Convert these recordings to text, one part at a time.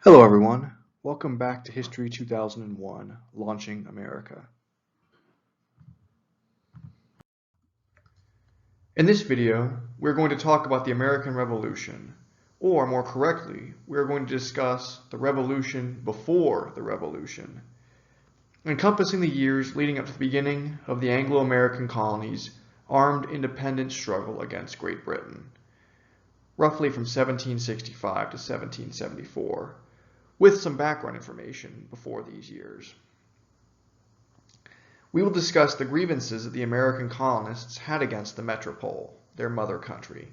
Hello everyone, welcome back to History 2001, Launching America. In this video, we're going to talk about the American Revolution, or more correctly, we're going to discuss the revolution before the Revolution, encompassing the years leading up to the beginning of the Anglo-American colonies' armed independence struggle against Great Britain, roughly from 1765 to 1774. With some background information before these years. We will discuss the grievances that the American colonists had against the metropole, their mother country.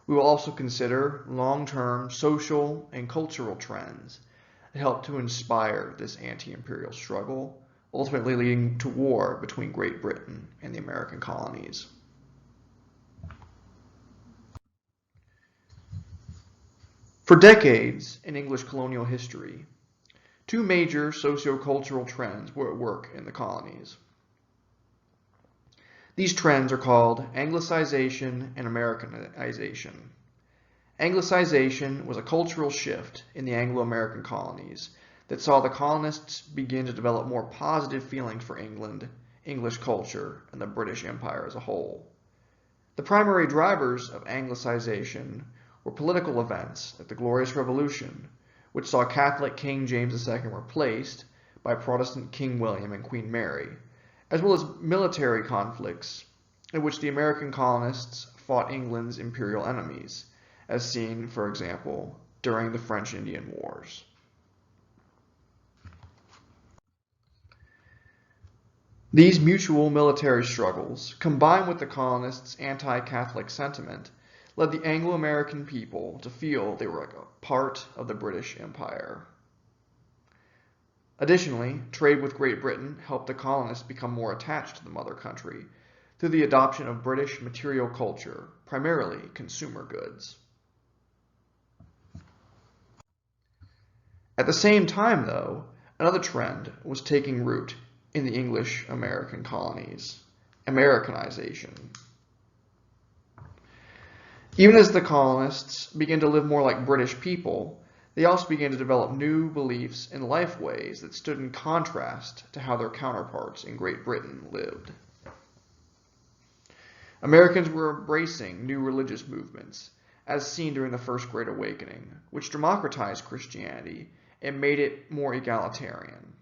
We will also consider long-term social and cultural trends that helped to inspire this anti-imperial struggle, ultimately leading to war between Great Britain and the American colonies. For decades in English colonial history, two major sociocultural trends were at work in the colonies. These trends are called Anglicization and Americanization. Anglicization was a cultural shift in the Anglo-American colonies that saw the colonists begin to develop more positive feelings for England, English culture, and the British Empire as a whole. The primary drivers of Anglicization were political events like the Glorious Revolution, which saw Catholic King James II replaced by Protestant King William and Queen Mary, as well as military conflicts in which the American colonists fought England's imperial enemies, as seen, for example, during the French Indian Wars. These mutual military struggles, combined with the colonists' anti-Catholic sentiment, led the Anglo-American people to feel they were like a part of the British Empire. Additionally, trade with Great Britain helped the colonists become more attached to the mother country through the adoption of British material culture, primarily consumer goods. At the same time, though, another trend was taking root in the English American colonies: Americanization. Even as the colonists began to live more like British people, they also began to develop new beliefs and life ways that stood in contrast to how their counterparts in Great Britain lived. Americans were embracing new religious movements, as seen during the First Great Awakening, which democratized Christianity and made it more egalitarian.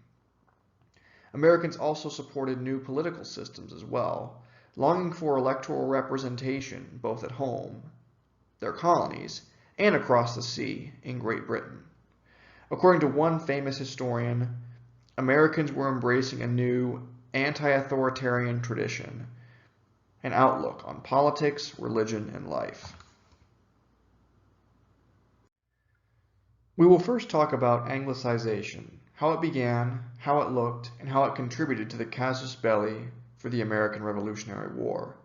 Americans also supported new political systems as well, longing for electoral representation both at home, their colonies, and across the sea in Great Britain. According to one famous historian, Americans were embracing a new anti-authoritarian tradition, an outlook on politics, religion, and life. We will first talk about Anglicization, how it began, how it looked, and how it contributed to the casus belli for the American Revolutionary War.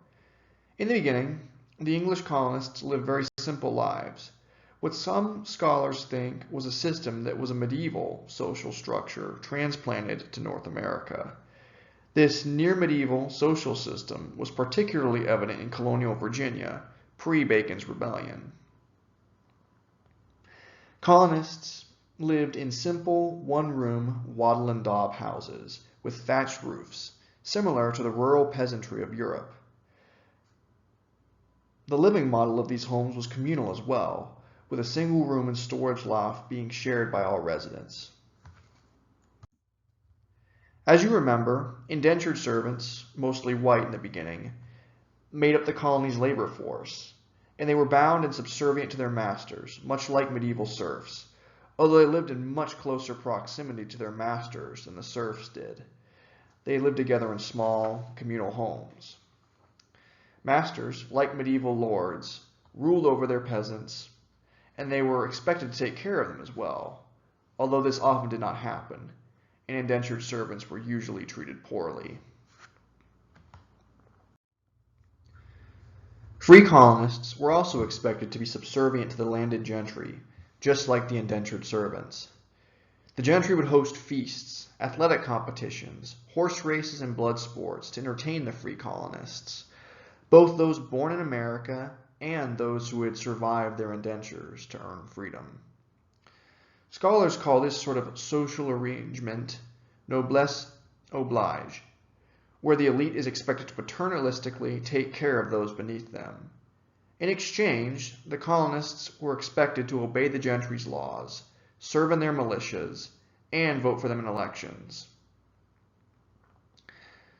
In the beginning, the English colonists lived very simple lives, what some scholars think was a system that was a medieval social structure transplanted to North America. This near-medieval social system was particularly evident in colonial Virginia, pre-Bacon's Rebellion. Colonists lived in simple, one-room wattle and daub houses with thatched roofs, similar to the rural peasantry of Europe. The living model of these homes was communal as well, with a single room and storage loft being shared by all residents. As you remember, indentured servants, mostly white in the beginning, made up the colony's labor force, and they were bound and subservient to their masters, much like medieval serfs, although they lived in much closer proximity to their masters than the serfs did. They lived together in small, communal homes. Masters, like medieval lords, ruled over their peasants, and they were expected to take care of them as well, although this often did not happen, and indentured servants were usually treated poorly. Free colonists were also expected to be subservient to the landed gentry, just like the indentured servants. The gentry would host feasts, athletic competitions, horse races, and blood sports to entertain the free colonists, both those born in America and those who had survived their indentures to earn freedom. Scholars call this sort of social arrangement noblesse oblige, where the elite is expected to paternalistically take care of those beneath them. In exchange, the colonists were expected to obey the gentry's laws, serve in their militias, and vote for them in elections.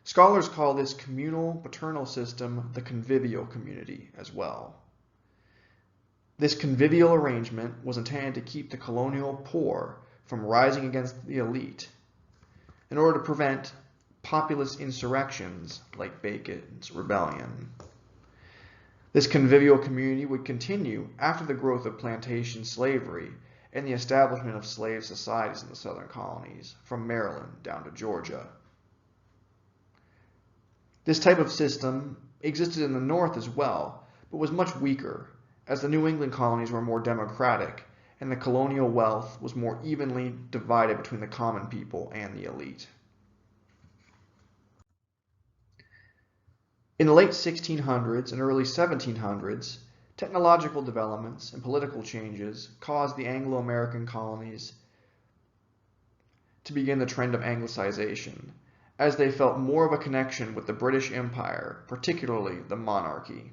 Scholars call this communal paternal system the convivial community as well. This convivial arrangement was intended to keep the colonial poor from rising against the elite in order to prevent populist insurrections like Bacon's Rebellion. This convivial community would continue after the growth of plantation slavery and the establishment of slave societies in the southern colonies, from Maryland down to Georgia. This type of system existed in the North as well, but was much weaker, as the New England colonies were more democratic and the colonial wealth was more evenly divided between the common people and the elite. In the late 1600s and early 1700s, technological developments and political changes caused the Anglo-American colonies to begin the trend of Anglicization, as they felt more of a connection with the British Empire, particularly the monarchy.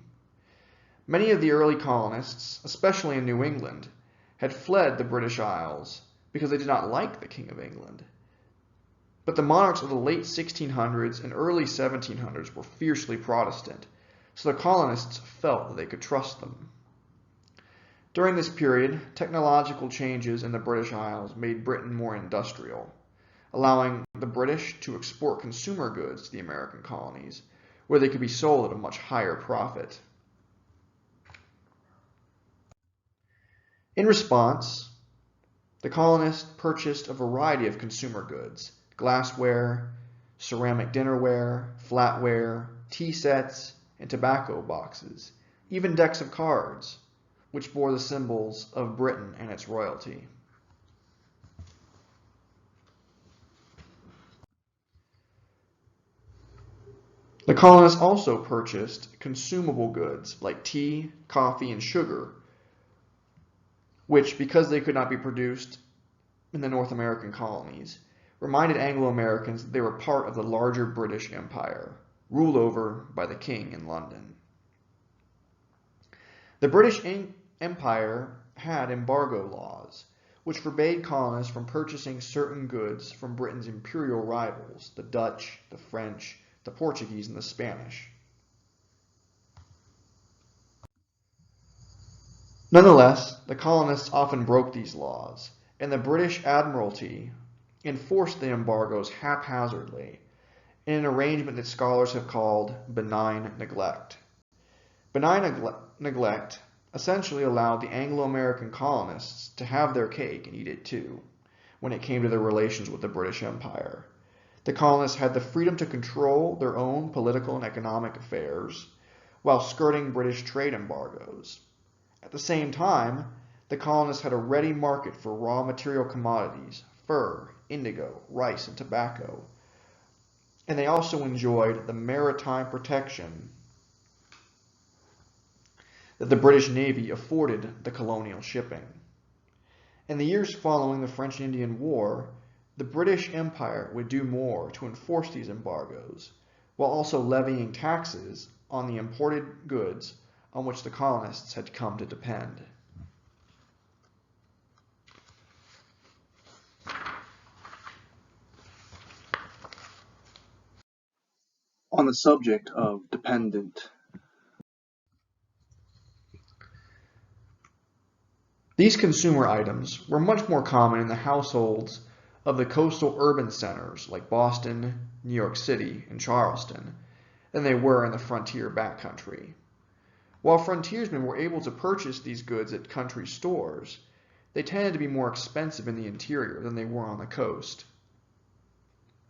Many of the early colonists, especially in New England, had fled the British Isles because they did not like the King of England. But the monarchs of the late 1600s and early 1700s were fiercely Protestant, so the colonists felt that they could trust them. During this period, technological changes in the British Isles made Britain more industrial, allowing the British to export consumer goods to the American colonies, where they could be sold at a much higher profit. In response, the colonists purchased a variety of consumer goods: glassware, ceramic dinnerware, flatware, tea sets, and tobacco boxes, even decks of cards, which bore the symbols of Britain and its royalty. The colonists also purchased consumable goods like tea, coffee, and sugar, which, because they could not be produced in the North American colonies, reminded Anglo-Americans that they were part of the larger British Empire, ruled over by the King in London. The British Empire had embargo laws, which forbade colonists from purchasing certain goods from Britain's imperial rivals, the Dutch, the French, the Portuguese, and the Spanish. Nonetheless, the colonists often broke these laws, and the British Admiralty enforced the embargoes haphazardly in an arrangement that scholars have called benign neglect. Benign neglect essentially allowed the Anglo-American colonists to have their cake and eat it too when it came to their relations with the British Empire. The colonists had the freedom to control their own political and economic affairs while skirting British trade embargoes. At the same time, the colonists had a ready market for raw material commodities, fur, indigo, rice, and tobacco, and they also enjoyed the maritime protection that the British Navy afforded the colonial shipping. In the years following the French and Indian War, the British Empire would do more to enforce these embargoes, while also levying taxes on the imported goods on which the colonists had come to depend. On the subject of dependent, these consumer items were much more common in the households of the coastal urban centers like Boston, New York City, and Charleston than they were in the frontier backcountry. While frontiersmen were able to purchase these goods at country stores, they tended to be more expensive in the interior than they were on the coast,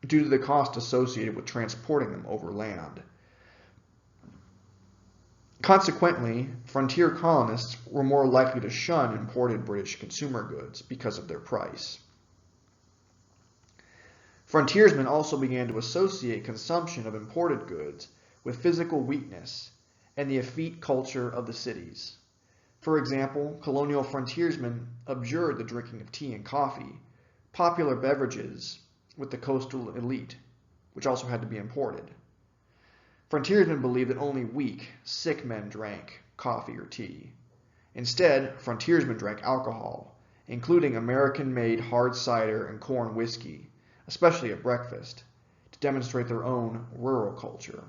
due to the cost associated with transporting them over land. Consequently, frontier colonists were more likely to shun imported British consumer goods because of their price. Frontiersmen also began to associate consumption of imported goods with physical weakness and the effete culture of the cities. For example, colonial frontiersmen abjured the drinking of tea and coffee, popular beverages with the coastal elite, which also had to be imported. Frontiersmen believed that only weak, sick men drank coffee or tea. Instead, frontiersmen drank alcohol, including American-made hard cider and corn whiskey, especially at breakfast, to demonstrate their own rural culture.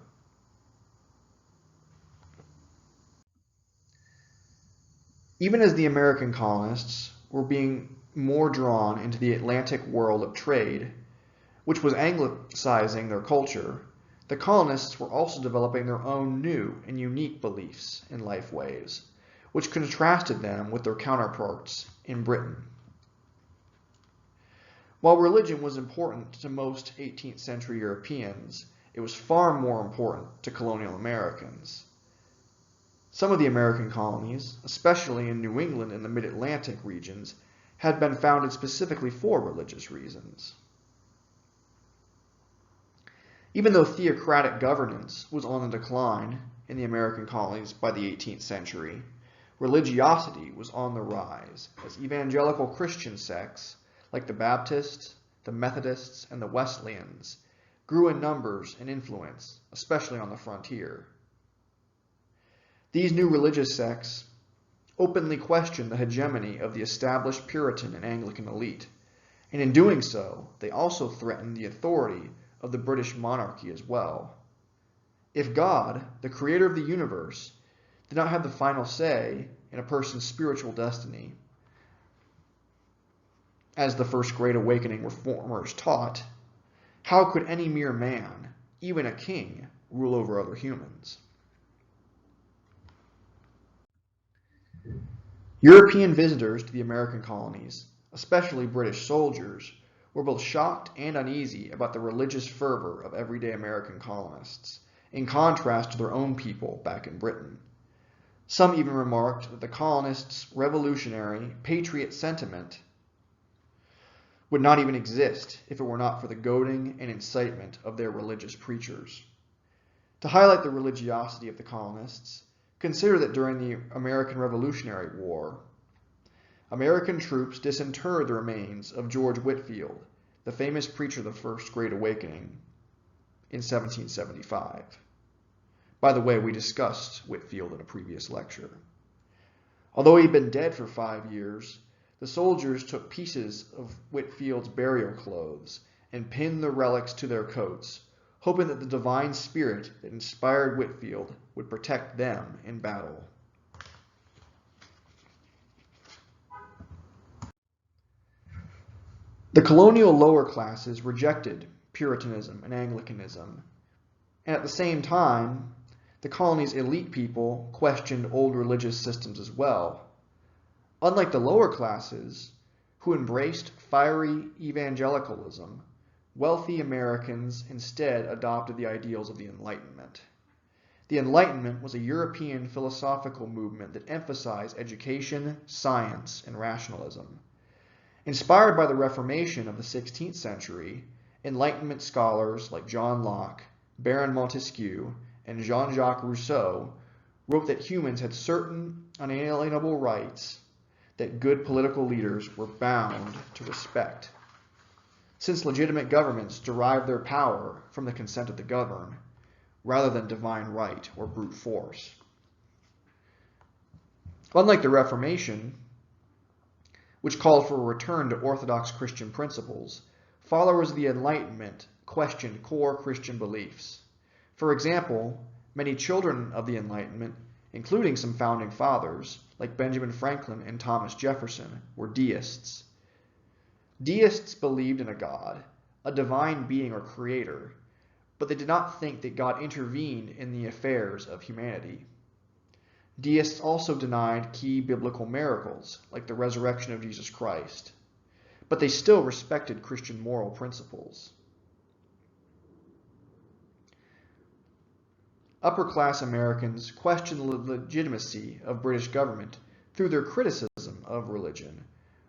Even as the American colonists were being more drawn into the Atlantic world of trade, which was Anglicizing their culture, the colonists were also developing their own new and unique beliefs and life ways, which contrasted them with their counterparts in Britain. While religion was important to most 18th century Europeans, it was far more important to colonial Americans. Some of the American colonies, especially in New England and the mid-Atlantic regions, had been founded specifically for religious reasons. Even though theocratic governance was on the decline in the American colonies by the 18th century, religiosity was on the rise as evangelical Christian sects like the Baptists, the Methodists, and the Wesleyans grew in numbers and influence, especially on the frontier. These new religious sects openly questioned the hegemony of the established Puritan and Anglican elite, and in doing so, they also threatened the authority of the British monarchy as well. If God, the creator of the universe, did not have the final say in a person's spiritual destiny, as the First Great Awakening reformers taught, how could any mere man, even a king, rule over other humans? European visitors to the American colonies, especially British soldiers, were both shocked and uneasy about the religious fervor of everyday American colonists, in contrast to their own people back in Britain. Some even remarked that the colonists' revolutionary, patriot sentiment would not even exist if it were not for the goading and incitement of their religious preachers. To highlight the religiosity of the colonists, consider that during the American Revolutionary War, American troops disinterred the remains of George Whitefield, the famous preacher of the First Great Awakening, in 1775. By the way, we discussed Whitefield in a previous lecture. Although he'd been dead for 5 years, the soldiers took pieces of Whitefield's burial clothes and pinned the relics to their coats, hoping that the divine spirit that inspired Whitefield would protect them in battle. The colonial lower classes rejected Puritanism and Anglicanism, and at the same time, the colony's elite people questioned old religious systems as well. Unlike the lower classes, who embraced fiery evangelicalism, wealthy Americans instead adopted the ideals of the Enlightenment. The Enlightenment was a European philosophical movement that emphasized education, science, and rationalism. Inspired by the Reformation of the 16th century, Enlightenment scholars like John Locke, Baron Montesquieu, and Jean-Jacques Rousseau wrote that humans had certain unalienable rights that good political leaders were bound to respect, since legitimate governments derive their power from the consent of the governed, rather than divine right or brute force. Unlike the Reformation, which called for a return to orthodox Christian principles, followers of the Enlightenment questioned core Christian beliefs. For example, many children of the Enlightenment, including some founding fathers, like Benjamin Franklin and Thomas Jefferson, were deists. Deists believed in a God, a divine being or creator, but they did not think that God intervened in the affairs of humanity. Deists also denied key biblical miracles, like the resurrection of Jesus Christ, but they still respected Christian moral principles. Upper-class Americans questioned the legitimacy of British government through their criticism of religion,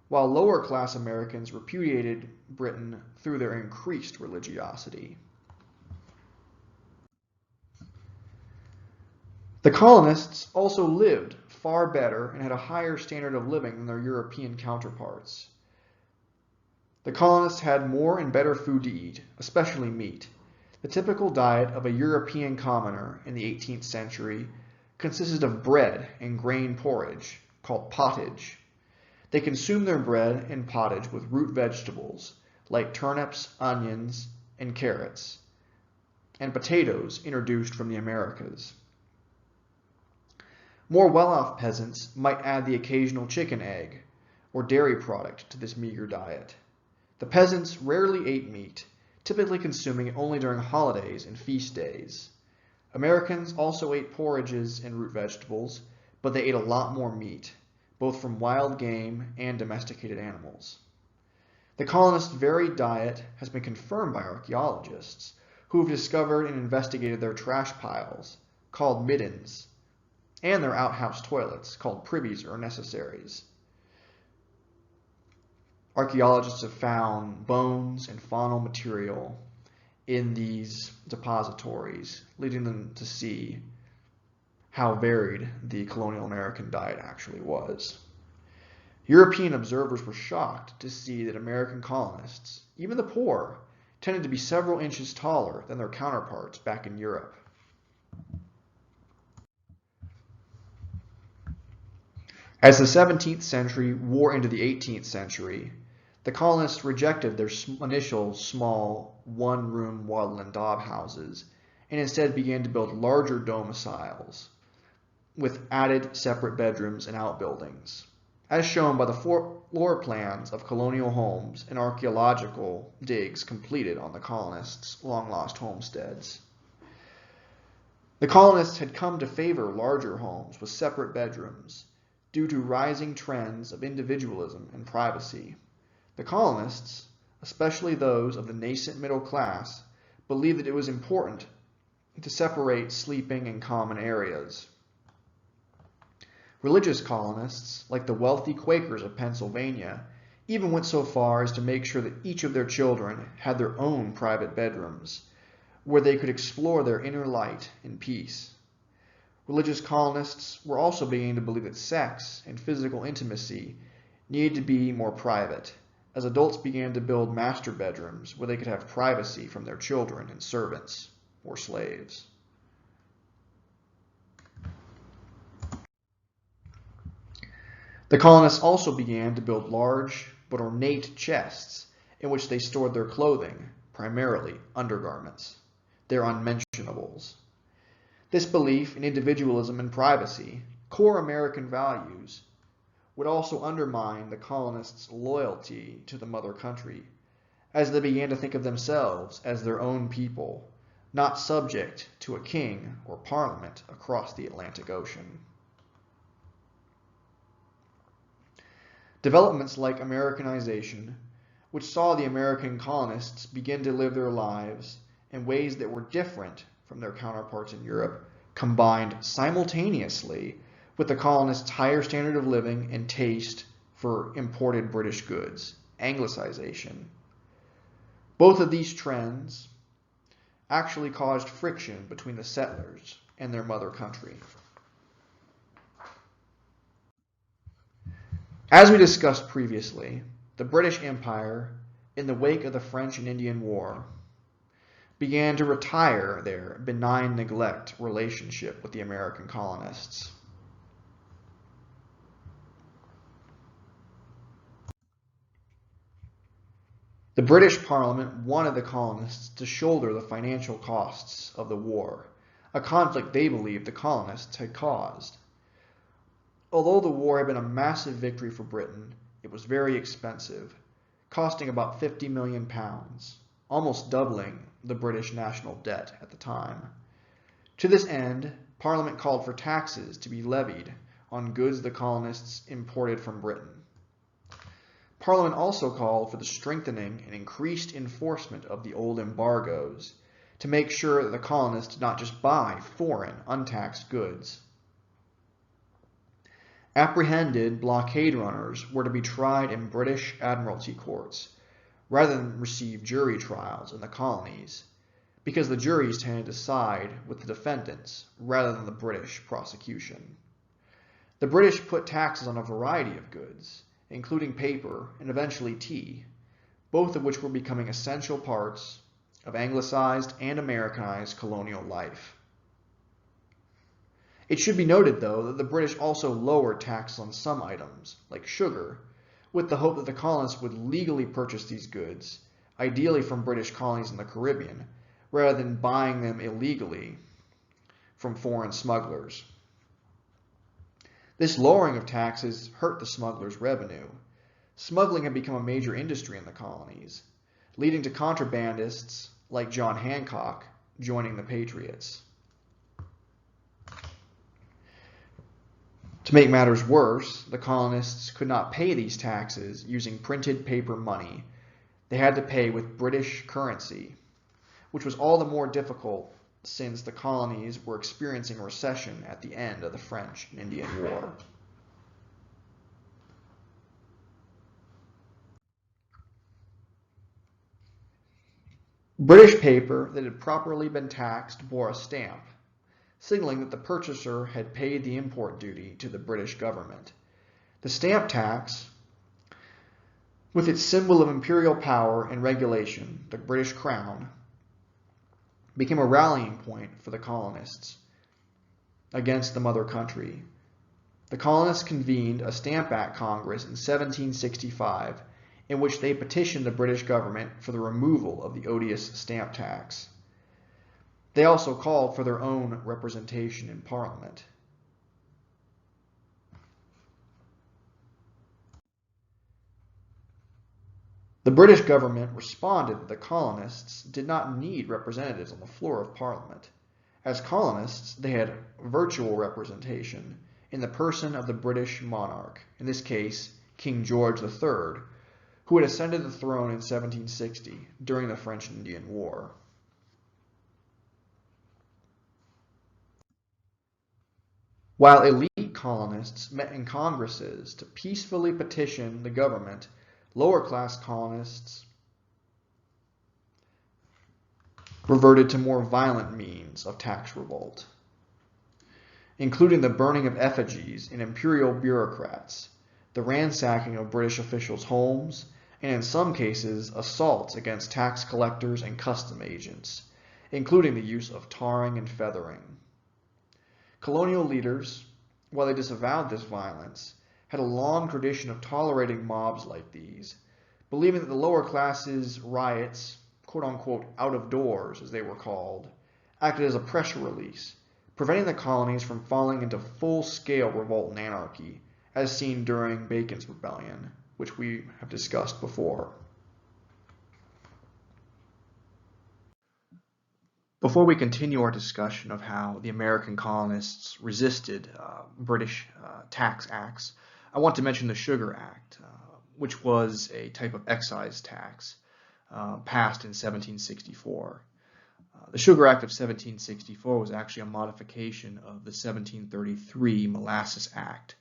while lower-class Americans repudiated Britain through their increased religiosity. The colonists also lived far better and had a higher standard of living than their European counterparts. The colonists had more and better food to eat, especially meat. The typical diet of a European commoner in the 18th century consisted of bread and grain porridge, called pottage. They consumed their bread and pottage with root vegetables, like turnips, onions, and carrots, and potatoes introduced from the Americas. More well-off peasants might add the occasional chicken egg or dairy product to this meager diet. The peasants rarely ate meat, typically consuming it only during holidays and feast days. Americans also ate porridges and root vegetables, but they ate a lot more meat, both from wild game and domesticated animals. The colonists' varied diet has been confirmed by archaeologists, who have discovered and investigated their trash piles, called middens, and their outhouse toilets, called privies or necessaries. Archaeologists have found bones and faunal material in these depositories, leading them to see how varied the colonial American diet actually was. European observers were shocked to see that American colonists, even the poor, tended to be several inches taller than their counterparts back in Europe. As the 17th century wore into the 18th century, the colonists rejected their initial small one-room wattle and daub houses and instead began to build larger domiciles with added separate bedrooms and outbuildings, as shown by the floor plans of colonial homes and archaeological digs completed on the colonists' long-lost homesteads. The colonists had come to favor larger homes with separate bedrooms due to rising trends of individualism and privacy. The colonists, especially those of the nascent middle class, believed that it was important to separate sleeping and common areas. Religious colonists, like the wealthy Quakers of Pennsylvania, even went so far as to make sure that each of their children had their own private bedrooms, where they could explore their inner light in peace. Religious colonists were also beginning to believe that sex and physical intimacy needed to be more private, as adults began to build master bedrooms where they could have privacy from their children and servants or slaves. The colonists also began to build large but ornate chests in which they stored their clothing, primarily undergarments, their unmentionables. This belief in individualism and privacy, core American values, would also undermine the colonists' loyalty to the mother country, as they began to think of themselves as their own people, not subject to a king or parliament across the Atlantic Ocean. Developments like Americanization, which saw the American colonists begin to live their lives in ways that were different from their counterparts in Europe, combined simultaneously with the colonists' higher standard of living and taste for imported British goods, Anglicization. Both of these trends actually caused friction between the settlers and their mother country. As we discussed previously, the British Empire, in the wake of the French and Indian War, began to retire their benign neglect relationship with the American colonists. The British Parliament wanted the colonists to shoulder the financial costs of the war, a conflict they believed the colonists had caused. Although the war had been a massive victory for Britain, it was very expensive, costing about £50 million, almost doubling the British national debt at the time. To this end, Parliament called for taxes to be levied on goods the colonists imported from Britain. Parliament also called for the strengthening and increased enforcement of the old embargoes to make sure that the colonists did not just buy foreign, untaxed goods. Apprehended blockade runners were to be tried in British Admiralty courts rather than receive jury trials in the colonies, because the juries tended to side with the defendants rather than the British prosecution. The British put taxes on a variety of goods, including paper and eventually tea, both of which were becoming essential parts of Anglicized and Americanized colonial life. It should be noted, though, that the British also lowered taxes on some items, like sugar, with the hope that the colonists would legally purchase these goods, ideally from British colonies in the Caribbean, rather than buying them illegally from foreign smugglers. This lowering of taxes hurt the smugglers' revenue. Smuggling had become a major industry in the colonies, leading to contrabandists like John Hancock joining the Patriots. To make matters worse, the colonists could not pay these taxes using printed paper money. They had to pay with British currency, which was all the more difficult since the colonies were experiencing a recession at the end of the French and Indian War. British paper that had properly been taxed bore a stamp, signaling that the purchaser had paid the import duty to the British government. The stamp tax, with its symbol of imperial power and regulation, the British crown, became a rallying point for the colonists against the mother country. The colonists convened a Stamp Act Congress in 1765 in which they petitioned the British government for the removal of the odious stamp tax. They also called for their own representation in Parliament. The British government responded that the colonists did not need representatives on the floor of Parliament. As colonists, they had virtual representation in the person of the British monarch, in this case, King George III, who had ascended the throne in 1760 during the French and Indian War. While elite colonists met in congresses to peacefully petition the government, lower-class colonists reverted to more violent means of tax revolt, including the burning of effigies in imperial bureaucrats, the ransacking of British officials' homes, and in some cases, assaults against tax collectors and custom agents, including the use of tarring and feathering. Colonial leaders, while they disavowed this violence, had a long tradition of tolerating mobs like these, believing that the lower classes' riots, quote-unquote out of doors as they were called, acted as a pressure release, preventing the colonies from falling into full-scale revolt and anarchy, as seen during Bacon's Rebellion, which we have discussed before. Before we continue our discussion of how the American colonists resisted British tax acts, I want to mention the Sugar Act, which was a type of excise tax passed in 1764. The Sugar Act of 1764 was actually a modification of the 1733 Molasses Act,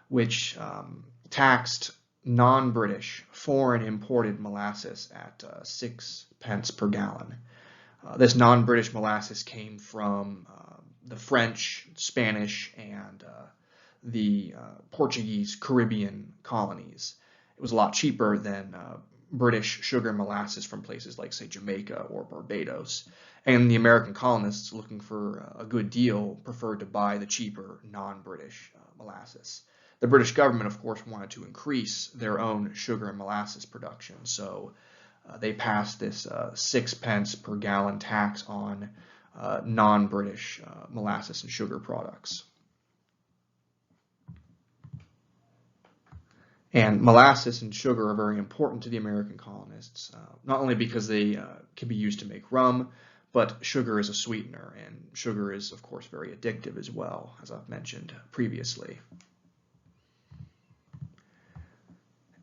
which taxed non-British, foreign imported molasses at 6 pence per gallon. This non-British molasses came from the French, Spanish, and the Portuguese Caribbean colonies. It was a lot cheaper than British sugar and molasses from places like, say, Jamaica or Barbados. And the American colonists, looking for a good deal, preferred to buy the cheaper non-British molasses. The British government, of course, wanted to increase their own sugar and molasses production, so they passed this 6 pence per gallon tax on non-British molasses and sugar products. And molasses and sugar are very important to the American colonists, not only because they can be used to make rum, but sugar is a sweetener, and sugar is, of course, very addictive as well, as I've mentioned previously.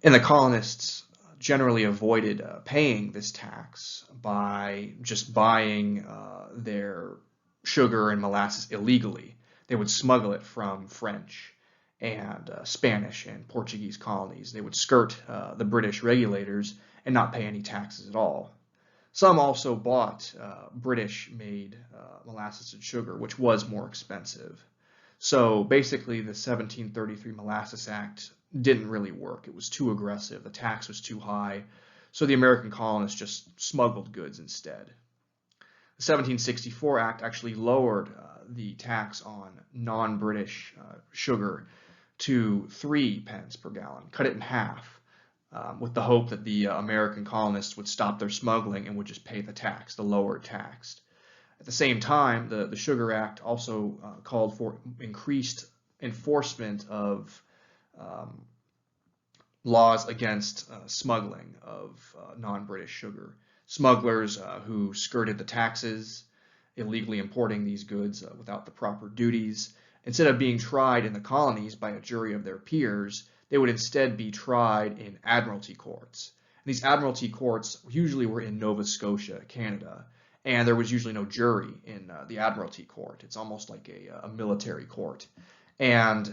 And the colonists generally avoided paying this tax by just buying their sugar and molasses illegally. They would smuggle it from French and Spanish and Portuguese colonies. They would skirt the British regulators and not pay any taxes at all. Some also bought British-made molasses and sugar, which was more expensive. So basically, the 1733 Molasses Act didn't really work. It was too aggressive. The tax was too high. So the American colonists just smuggled goods instead. The 1764 Act actually lowered the tax on non-British sugar to 3 pence per gallon, cut it in half, with the hope that the American colonists would stop their smuggling and would just pay the tax, the lowered tax. At the same time, the Sugar Act also called for increased enforcement of laws against smuggling of non-British sugar. Smugglers who skirted the taxes, illegally importing these goods without the proper duties, instead of being tried in the colonies by a jury of their peers, they would instead be tried in admiralty courts. And these admiralty courts usually were in Nova Scotia, Canada, and there was usually no jury in the admiralty court. It's almost like a military court. And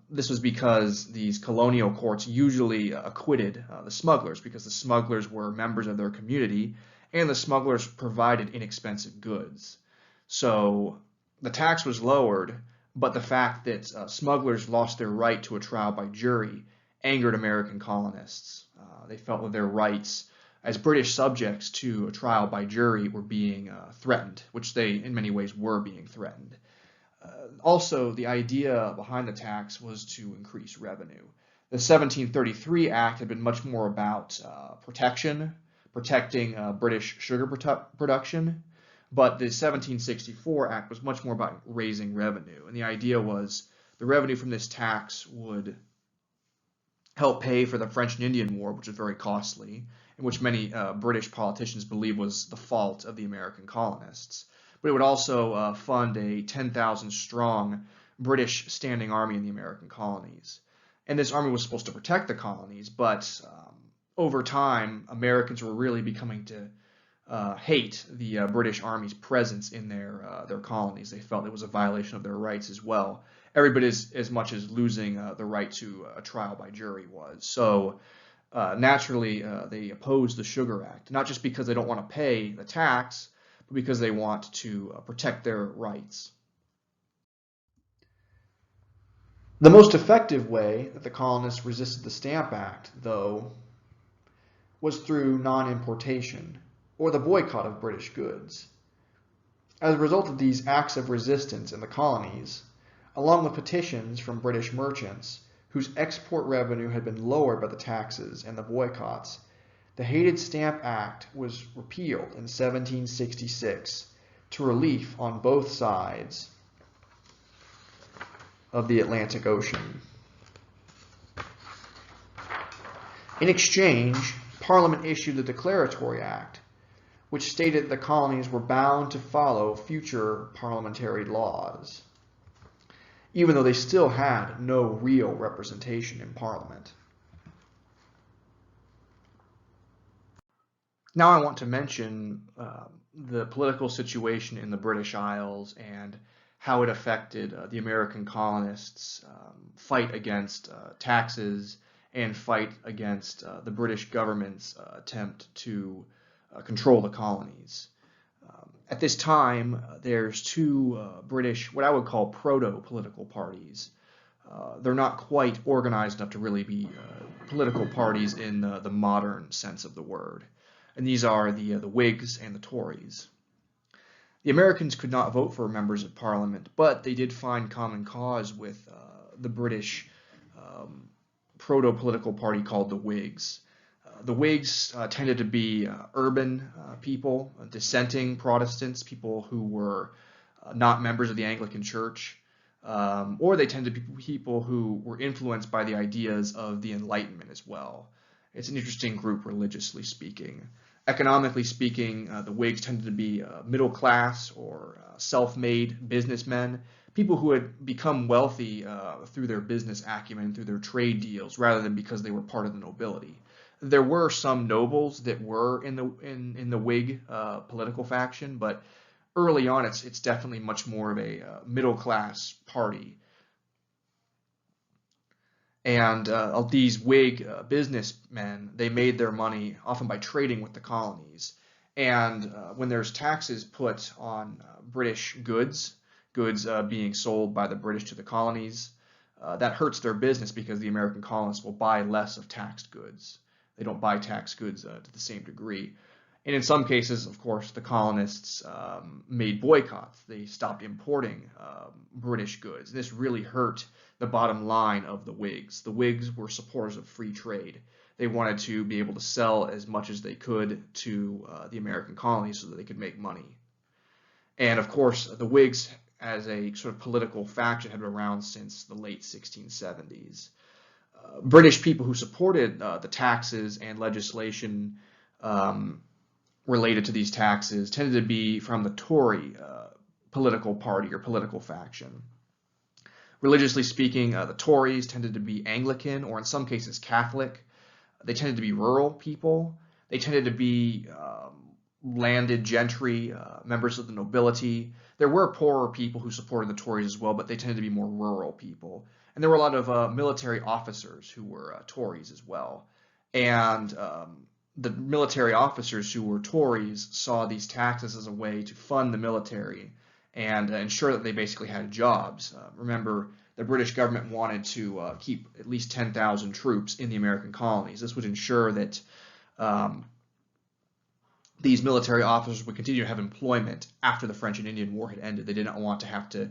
this was because these colonial courts usually acquitted the smugglers, because the smugglers were members of their community and the smugglers provided inexpensive goods. So the tax was lowered, but the fact that smugglers lost their right to a trial by jury angered American colonists. They felt that their rights as British subjects to a trial by jury were being threatened, which they in many ways were being threatened. Also, the idea behind the tax was to increase revenue. The 1733 Act had been much more about protecting British sugar production, but the 1764 Act was much more about raising revenue. And the idea was the revenue from this tax would help pay for the French and Indian War, which was very costly, and which many British politicians believe was the fault of the American colonists. But it would also fund a 10,000 strong British standing army in the American colonies. And this army was supposed to protect the colonies, but over time, Americans were really becoming to hate the British Army's presence in their colonies. They felt it was a violation of their rights as well. Every bit as much as losing the right to a trial by jury was. So naturally, they opposed the Sugar Act, not just because they don't want to pay the tax, but because they want to protect their rights. The most effective way that the colonists resisted the Stamp Act, though, was through non-importation, or the boycott of British goods. As a result of these acts of resistance in the colonies, along with petitions from British merchants whose export revenue had been lowered by the taxes and the boycotts, the hated Stamp Act was repealed in 1766 to relief on both sides of the Atlantic Ocean. In exchange, Parliament issued the Declaratory Act, which stated the colonies were bound to follow future parliamentary laws, even though they still had no real representation in Parliament. Now I want to mention the political situation in the British Isles and how it affected the American colonists' fight against taxes and fight against the British government's attempt to control the colonies. At this time, there's two British, what I would call proto-political parties. They're not quite organized enough to really be political parties in the modern sense of the word. And these are the Whigs and the Tories. The Americans could not vote for members of Parliament, but they did find common cause with the British proto-political party called the Whigs. The Whigs tended to be urban people, dissenting Protestants, people who were not members of the Anglican Church, or they tended to be people who were influenced by the ideas of the Enlightenment as well. It's an interesting group religiously speaking. Economically speaking, the Whigs tended to be middle class or self-made businessmen, people who had become wealthy through their business acumen, through their trade deals, rather than because they were part of the nobility. There were some nobles that were in the Whig political faction, but early on it's definitely much more of a middle class party. And these Whig businessmen, they made their money often by trading with the colonies. And when there's taxes put on British goods goods being sold by the British to the colonies. That hurts their business because the American colonists will buy less of taxed goods. They don't buy taxed goods to the same degree. And in some cases, of course, the colonists made boycotts. They stopped importing British goods. This really hurt the bottom line of the Whigs. The Whigs were supporters of free trade. They wanted to be able to sell as much as they could to the American colonies so that they could make money. And of course, the Whigs, as a sort of political faction, had been around since the late 1670s. British people who supported the taxes and legislation related to these taxes tended to be from the Tory political party or political faction. Religiously speaking, the Tories tended to be Anglican or in some cases Catholic. They tended to be rural people. They tended to be landed gentry, members of the nobility. There were poorer people who supported the Tories as well, but they tended to be more rural people. And there were a lot of military officers who were Tories as well. And the military officers who were Tories saw these taxes as a way to fund the military and ensure that they basically had jobs. Remember, the British government wanted to keep at least 10,000 troops in the American colonies. This would ensure that these military officers would continue to have employment after the French and Indian War had ended. They did not want to have to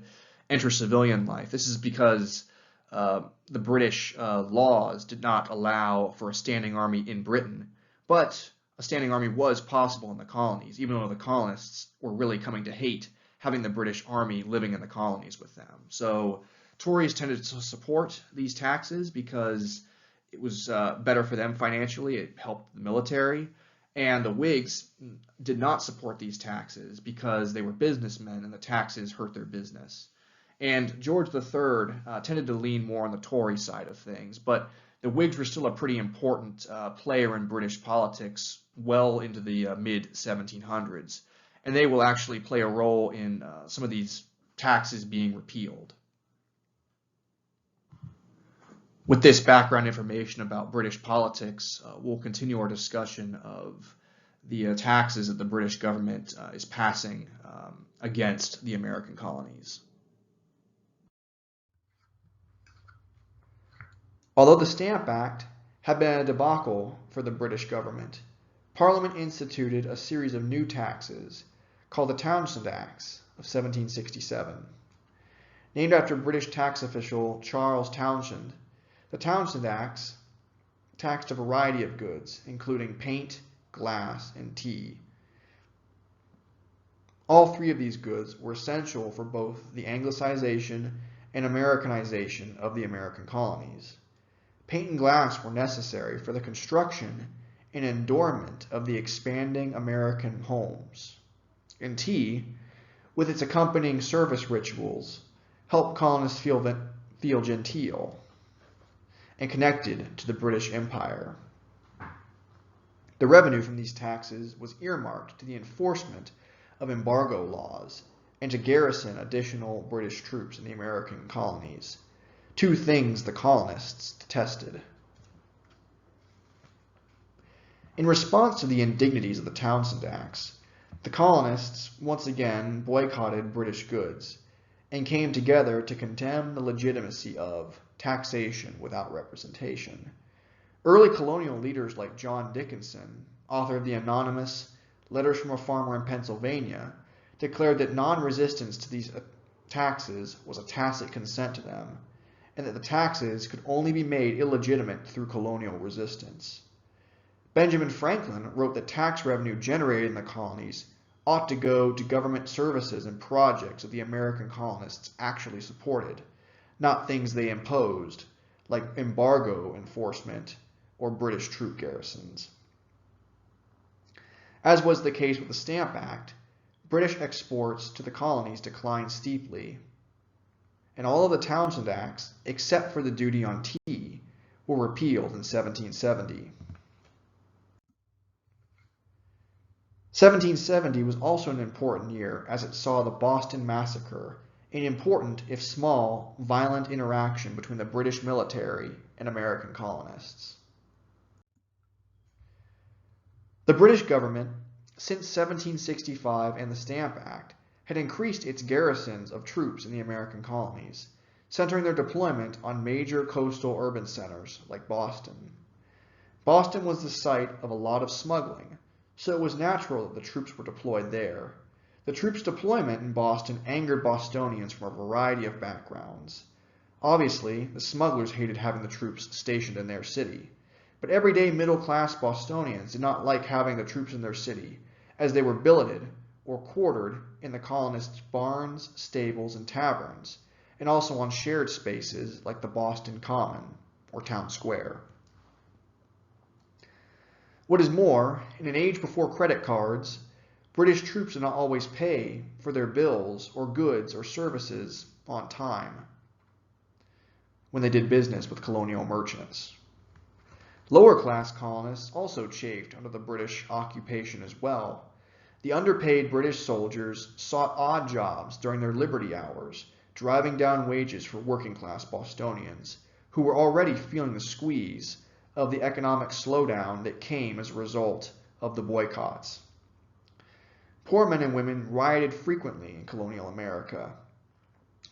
enter civilian life. This is because the British laws did not allow for a standing army in Britain, but a standing army was possible in the colonies, even though the colonists were really coming to hate having the British army living in the colonies with them. So Tories tended to support these taxes because it was better for them financially. It helped the military. And the Whigs did not support these taxes because they were businessmen and the taxes hurt their business. And George III tended to lean more on the Tory side of things, but the Whigs were still a pretty important player in British politics well into the mid-1700s. And they will actually play a role in some of these taxes being repealed. With this background information about British politics, we'll continue our discussion of the taxes that the British government is passing against the American colonies. Although the Stamp Act had been a debacle for the British government, Parliament instituted a series of new taxes called the Townshend Acts of 1767. Named after British tax official Charles Townshend, the Townshend Acts taxed a variety of goods, including paint, glass, and tea. All three of these goods were essential for both the Anglicization and Americanization of the American colonies. Paint and glass were necessary for the construction and adornment of the expanding American homes. And tea, with its accompanying service rituals, helped colonists feel genteel and connected to the British Empire. The revenue from these taxes was earmarked to the enforcement of embargo laws and to garrison additional British troops in the American colonies, two things the colonists detested. In response to the indignities of the Townshend Acts, the colonists once again boycotted British goods and came together to condemn the legitimacy of taxation without representation. Early colonial leaders like John Dickinson, author of the anonymous Letters from a Farmer in Pennsylvania, declared that non-resistance to these taxes was a tacit consent to them, and that the taxes could only be made illegitimate through colonial resistance. Benjamin Franklin wrote that tax revenue generated in the colonies ought to go to government services and projects that the American colonists actually supported, not things they imposed, like embargo enforcement or British troop garrisons. As was the case with the Stamp Act, British exports to the colonies declined steeply, and all of the Townshend Acts, except for the duty on tea, were repealed in 1770. 1770 was also an important year as it saw the Boston Massacre, an important, if small, violent interaction between the British military and American colonists. The British government, since 1765 and the Stamp Act, had increased its garrisons of troops in the American colonies, centering their deployment on major coastal urban centers like Boston. Boston was the site of a lot of smuggling, so it was natural that the troops were deployed there. The troops' deployment in Boston angered Bostonians from a variety of backgrounds. Obviously, the smugglers hated having the troops stationed in their city, but everyday middle-class Bostonians did not like having the troops in their city, as they were billeted or quartered in the colonists' barns, stables, and taverns, and also on shared spaces like the Boston Common or Town Square. What is more, in an age before credit cards, British troops did not always pay for their bills or goods or services on time when they did business with colonial merchants. Lower-class colonists also chafed under the British occupation as well. The underpaid British soldiers sought odd jobs during their liberty hours, driving down wages for working-class Bostonians, who were already feeling the squeeze of the economic slowdown that came as a result of the boycotts. Poor men and women rioted frequently in colonial America,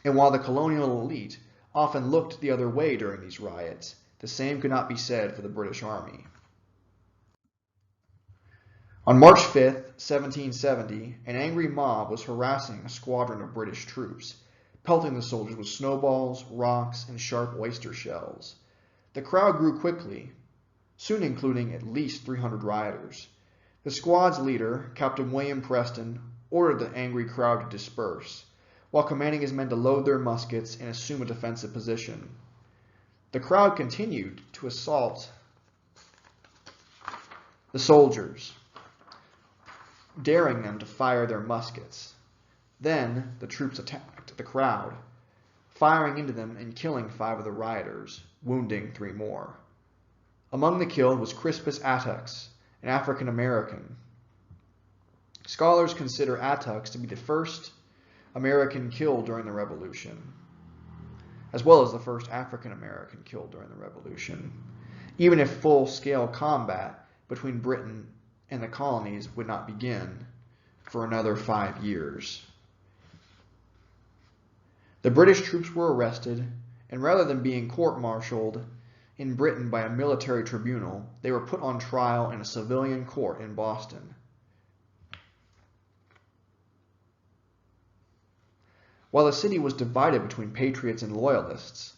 and while the colonial elite often looked the other way during these riots, the same could not be said for the British Army. On March 5, 1770, an angry mob was harassing a squadron of British troops, pelting the soldiers with snowballs, rocks, and sharp oyster shells. The crowd grew quickly, soon including at least 300 rioters. The squad's leader, Captain William Preston, ordered the angry crowd to disperse, while commanding his men to load their muskets and assume a defensive position. The crowd continued to assault the soldiers, daring them to fire their muskets. Then the troops attacked the crowd, firing into them and killing 5 of the rioters, wounding 3 more. Among the killed was Crispus Attucks, an African American. Scholars consider Attucks to be the first American killed during the Revolution, as well as the first African American killed during the Revolution, even if full-scale combat between Britain and the colonies would not begin for another 5 years. The British troops were arrested, and rather than being court-martialed in Britain by a military tribunal, they were put on trial in a civilian court in Boston. While the city was divided between patriots and loyalists,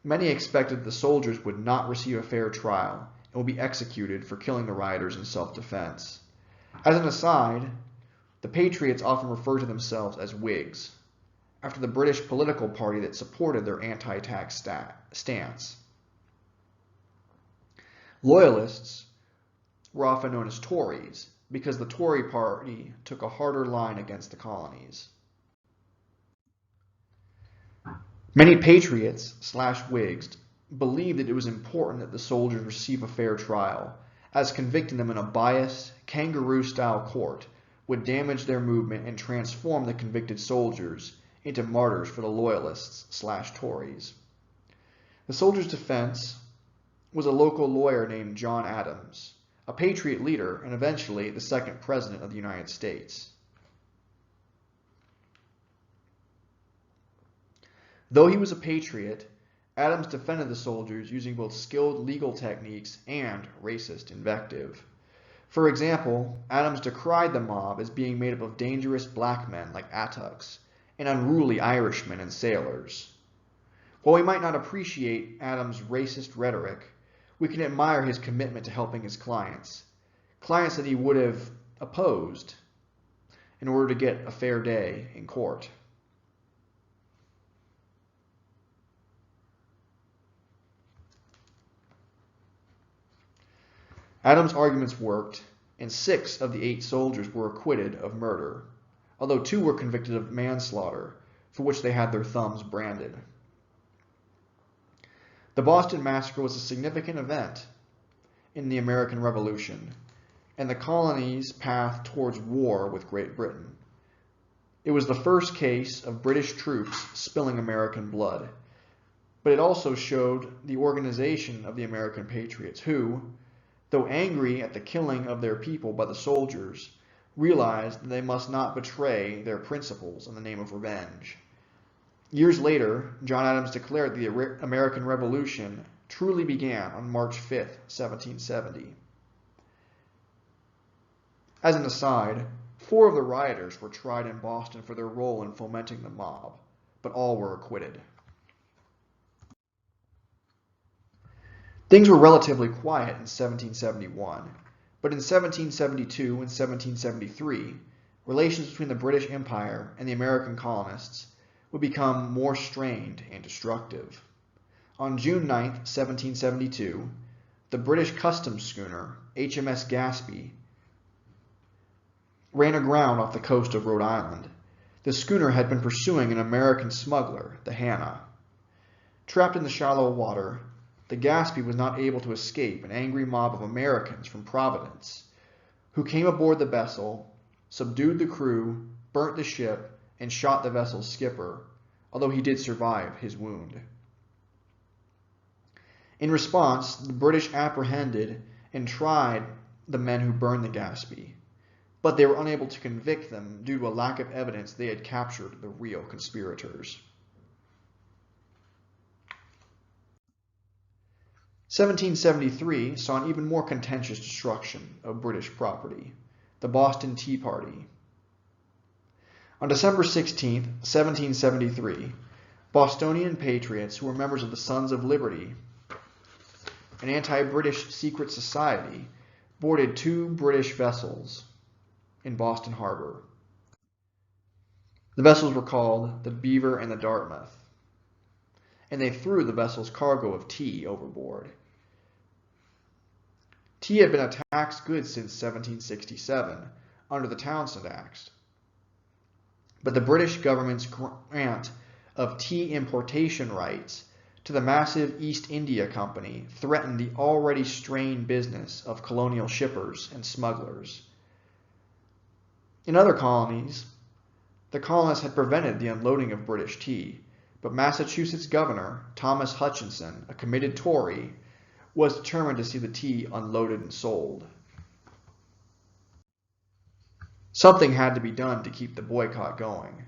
many expected the soldiers would not receive a fair trial and would be executed for killing the rioters in self-defense. As an aside, the patriots often referred to themselves as Whigs, after the British political party that supported their anti-tax stance. Loyalists were often known as Tories because the Tory party took a harder line against the colonies. Many patriots/Whigs believed that it was important that the soldiers receive a fair trial, as convicting them in a biased, kangaroo-style court would damage their movement and transform the convicted soldiers into martyrs for the loyalists/Tories. The soldiers' defense was a local lawyer named John Adams, a patriot leader and eventually the 2nd President of the United States. Though he was a patriot, Adams defended the soldiers using both skilled legal techniques and racist invective. For example, Adams decried the mob as being made up of dangerous black men like Attucks and unruly Irishmen and sailors. While we might not appreciate Adams' racist rhetoric, we can admire his commitment to helping his clients that he would have opposed in order to get a fair day in court. Adams' arguments worked, and 6 of the 8 soldiers were acquitted of murder, although 2 were convicted of manslaughter, for which they had their thumbs branded. The Boston Massacre was a significant event in the American Revolution and the colonies' path towards war with Great Britain. It was the first case of British troops spilling American blood, but it also showed the organization of the American patriots who, though angry at the killing of their people by the soldiers, realized that they must not betray their principles in the name of revenge. Years later, John Adams declared the American Revolution truly began on March 5, 1770. As an aside, 4 of the rioters were tried in Boston for their role in fomenting the mob, but all were acquitted. Things were relatively quiet in 1771, but in 1772 and 1773, relations between the British Empire and the American colonists would become more strained and destructive. On June 9, 1772, the British customs schooner HMS Gaspee ran aground off the coast of Rhode Island. The schooner had been pursuing an American smuggler, the Hannah. Trapped in the shallow water, the Gaspee was not able to escape an angry mob of Americans from Providence, who came aboard the vessel, subdued the crew, burnt the ship, and shot the vessel's skipper, although he did survive his wound. In response, the British apprehended and tried the men who burned the Gaspee, but they were unable to convict them due to a lack of evidence they had captured the real conspirators. 1773 saw an even more contentious destruction of British property, the Boston Tea Party. On December 16, 1773, Bostonian patriots who were members of the Sons of Liberty, an anti-British secret society, boarded 2 British vessels in Boston Harbor. The vessels were called the Beaver and the Dartmouth, and they threw the vessel's cargo of tea overboard. Tea had been a taxed good since 1767 under the Townshend Acts, but the British government's grant of tea importation rights to the massive East India Company threatened the already strained business of colonial shippers and smugglers. In other colonies, the colonists had prevented the unloading of British tea, but Massachusetts Governor Thomas Hutchinson, a committed Tory, was determined to see the tea unloaded and sold. Something had to be done to keep the boycott going.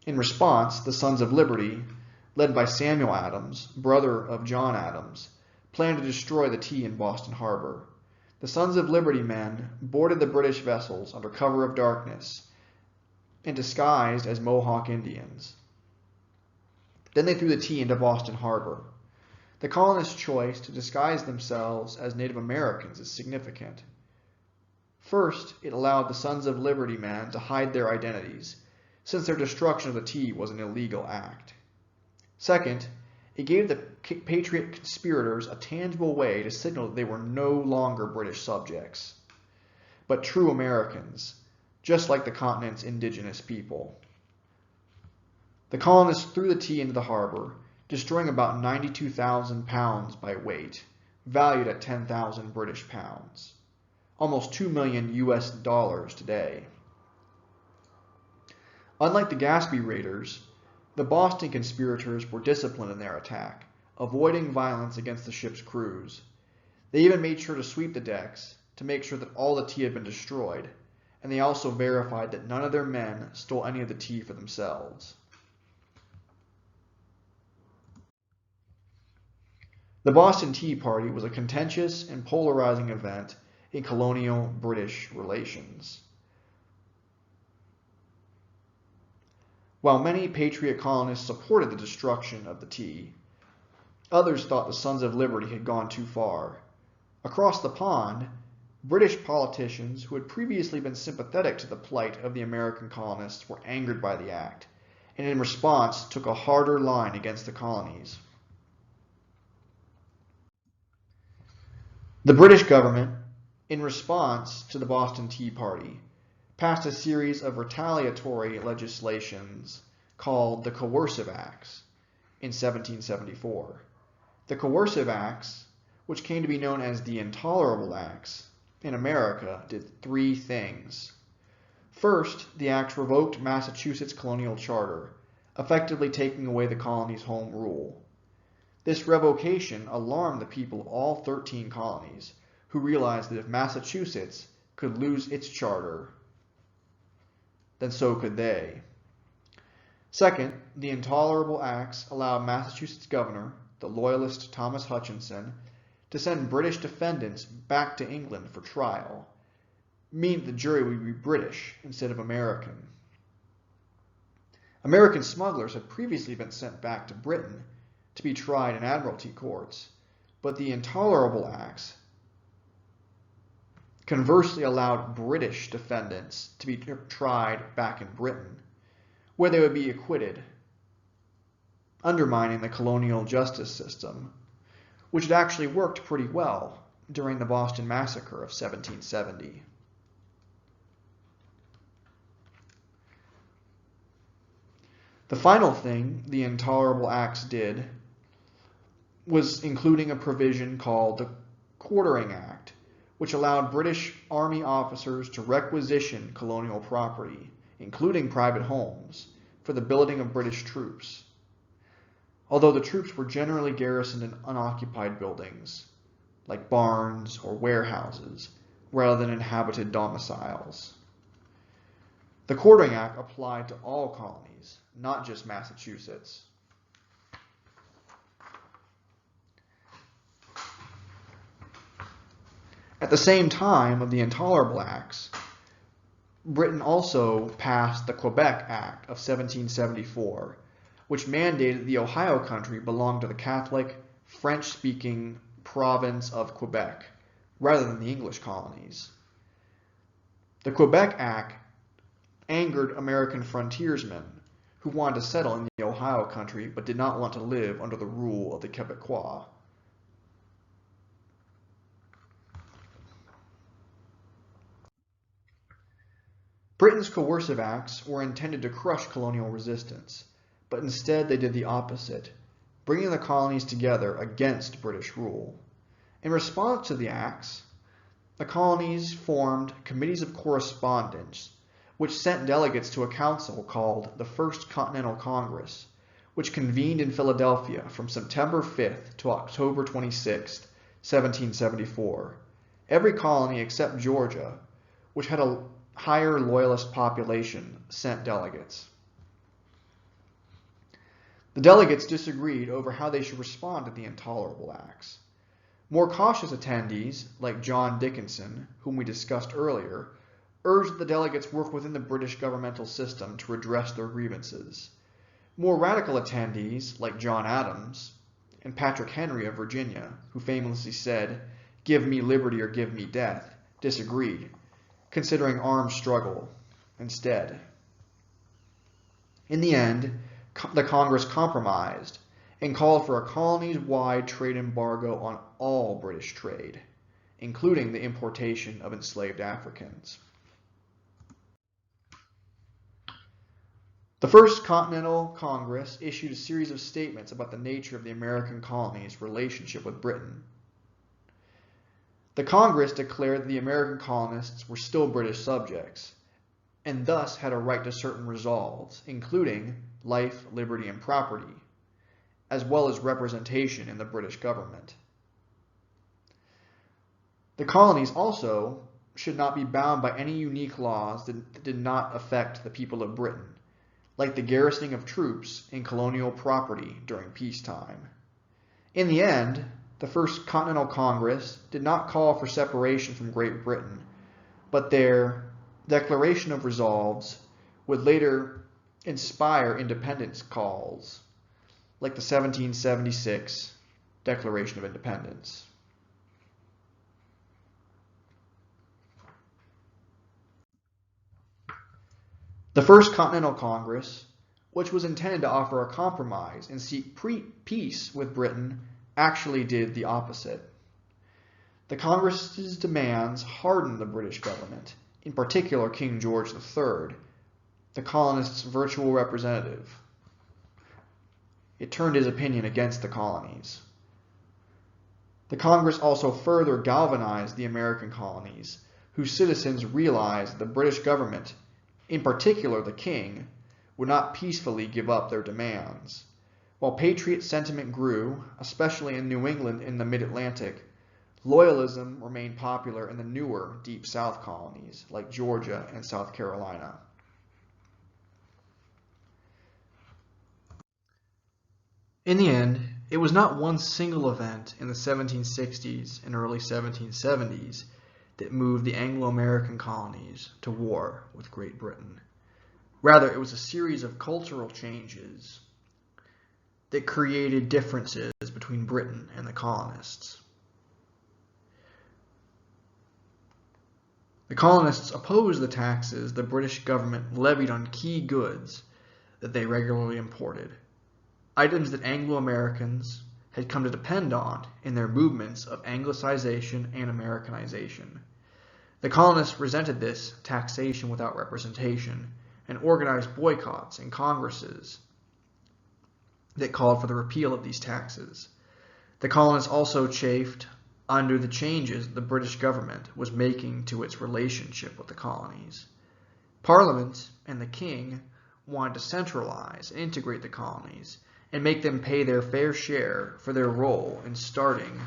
In response, the Sons of Liberty, led by Samuel Adams, brother of John Adams, planned to destroy the tea in Boston Harbor. The Sons of Liberty men boarded the British vessels under cover of darkness and disguised as Mohawk Indians. Then they threw the tea into Boston Harbor. The colonists' choice to disguise themselves as Native Americans is significant. First, it allowed the Sons of Liberty men to hide their identities, since their destruction of the tea was an illegal act. Second, it gave the Patriot conspirators a tangible way to signal that they were no longer British subjects, but true Americans, just like the continent's indigenous people. The colonists threw the tea into the harbor, destroying about 92,000 pounds by weight, valued at 10,000 British pounds, almost $2 million US today. Unlike the Gaspee raiders, the Boston conspirators were disciplined in their attack, avoiding violence against the ship's crews. They even made sure to sweep the decks to make sure that all the tea had been destroyed, and they also verified that none of their men stole any of the tea for themselves. The Boston Tea Party was a contentious and polarizing event in colonial British relations. While many Patriot colonists supported the destruction of the tea, others thought the Sons of Liberty had gone too far. Across the pond, British politicians who had previously been sympathetic to the plight of the American colonists were angered by the act, and in response took a harder line against the colonies. The British government, in response to the Boston Tea Party, passed a series of retaliatory legislations called the Coercive Acts in 1774. The Coercive Acts, which came to be known as the Intolerable Acts, in America did 3 things. First, the acts revoked Massachusetts' colonial charter, effectively taking away the colony's home rule. This revocation alarmed the people of all 13 colonies, who realized that if Massachusetts could lose its charter, then so could they. Second, the Intolerable Acts allowed Massachusetts governor, the loyalist Thomas Hutchinson, to send British defendants back to England for trial, meaning the jury would be British instead of American. American smugglers had previously been sent back to Britain to be tried in admiralty courts, but the Intolerable Acts conversely allowed British defendants to be tried back in Britain, where they would be acquitted, undermining the colonial justice system, which had actually worked pretty well during the Boston Massacre of 1770. The final thing the Intolerable Acts did was including a provision called the Quartering Act, which allowed British Army officers to requisition colonial property, including private homes, for the building of British troops, although the troops were generally garrisoned in unoccupied buildings, like barns or warehouses, rather than inhabited domiciles. The Quartering Act applied to all colonies, not just Massachusetts. At the same time of the Intolerable Acts, Britain also passed the Quebec Act of 1774, which mandated the Ohio country belong to the Catholic, French-speaking province of Quebec, rather than the English colonies. The Quebec Act angered American frontiersmen who wanted to settle in the Ohio country but did not want to live under the rule of the Quebecois. Britain's Coercive Acts were intended to crush colonial resistance, but instead they did the opposite, bringing the colonies together against British rule. In response to the acts, the colonies formed committees of correspondence, which sent delegates to a council called the First Continental Congress, which convened in Philadelphia from September 5th to October 26th, 1774. Every colony except Georgia, which had a higher loyalist population, sent delegates. The delegates disagreed over how they should respond to the Intolerable Acts. More cautious attendees, like John Dickinson, whom we discussed earlier, urged that the delegates work within the British governmental system to redress their grievances. More radical attendees, like John Adams and Patrick Henry of Virginia, who famously said, "Give me liberty or give me death," disagreed, considering armed struggle instead. In the end, the Congress compromised and called for a colonies-wide trade embargo on all British trade, including the importation of enslaved Africans. The First Continental Congress issued a series of statements about the nature of the American colonies' relationship with Britain. The Congress declared that the American colonists were still British subjects, and thus had a right to certain resolves, including life, liberty, and property, as well as representation in the British government. The colonies also should not be bound by any unique laws that did not affect the people of Britain, like the garrisoning of troops in colonial property during peacetime. In the end, the First Continental Congress did not call for separation from Great Britain, but their Declaration of Resolves would later inspire independence calls, like the 1776 Declaration of Independence. The First Continental Congress, which was intended to offer a compromise and seek peace with Britain, actually did the opposite. The Congress's demands hardened the British government, in particular King George III, the colonists' virtual representative. It turned his opinion against the colonies. The Congress also further galvanized the American colonies, whose citizens realized the British government, in particular the king, would not peacefully give up their demands. While patriot sentiment grew, especially in New England and the Mid-Atlantic, Loyalism remained popular in the newer Deep South colonies like Georgia and South Carolina. In the end, it was not one single event in the 1760s and early 1770s that moved the Anglo-American colonies to war with Great Britain. Rather, it was a series of cultural changes that created differences between Britain and the colonists. The colonists opposed the taxes the British government levied on key goods that they regularly imported, items that Anglo-Americans had come to depend on in their movements of Anglicization and Americanization. The colonists resented this taxation without representation and organized boycotts and congresses that called for the repeal of these taxes. The colonists also chafed under the changes the British government was making to its relationship with the colonies. Parliament and the king wanted to centralize and integrate the colonies and make them pay their fair share for their role in starting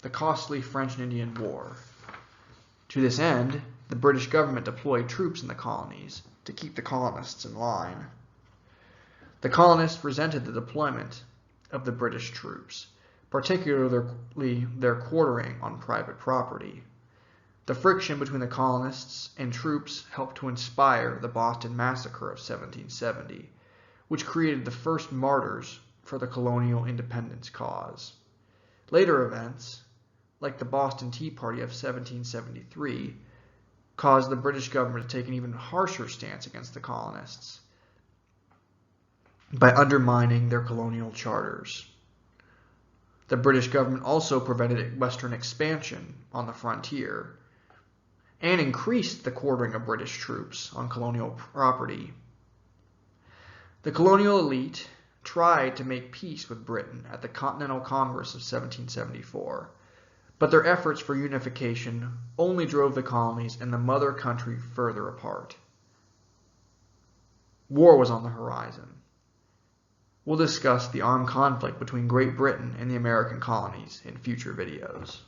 the costly French and Indian War. To this end, the British government deployed troops in the colonies to keep the colonists in line. The colonists resented the deployment of the British troops, particularly their quartering on private property. The friction between the colonists and troops helped to inspire the Boston Massacre of 1770, which created the first martyrs for the colonial independence cause. Later events, like the Boston Tea Party of 1773, caused the British government to take an even harsher stance against the colonists by undermining their colonial charters. The British government also prevented Western expansion on the frontier and increased the quartering of British troops on colonial property. The colonial elite tried to make peace with Britain at the Continental Congress of 1774, but their efforts for unification only drove the colonies and the mother country further apart. War was on the horizon. We'll discuss the armed conflict between Great Britain and the American colonies in future videos.